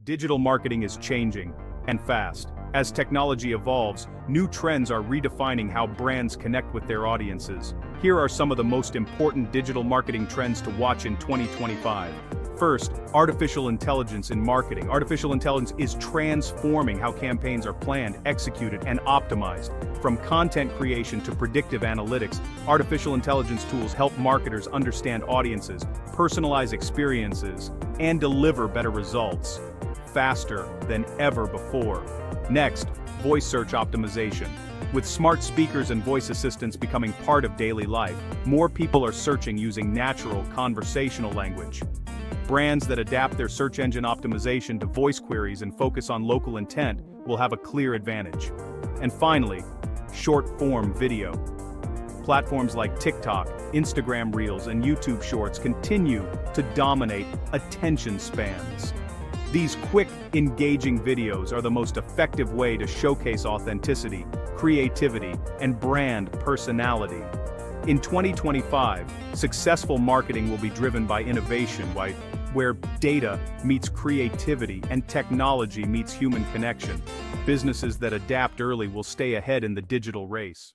Digital marketing is changing, and fast. As technology evolves, new trends are redefining how brands connect with their audiences. Here are some of the most important digital marketing trends to watch in 2025. First, artificial intelligence in marketing. Artificial intelligence is transforming how campaigns are planned, executed, and optimized. From content creation to predictive analytics, artificial intelligence tools help marketers understand audiences, personalize experiences, and deliver better results faster than ever before. Next, voice search optimization. With smart speakers and voice assistants becoming part of daily life, more people are searching using natural, conversational language. Brands that adapt their search engine optimization to voice queries and focus on local intent will have a clear advantage. And finally, short-form video. Platforms like TikTok, Instagram Reels, and YouTube Shorts continue to dominate attention spans. These quick, engaging videos are the most effective way to showcase authenticity, creativity, and brand personality. In 2025, successful marketing will be driven by innovation, where data meets creativity and technology meets human connection. Businesses that adapt early will stay ahead in the digital race.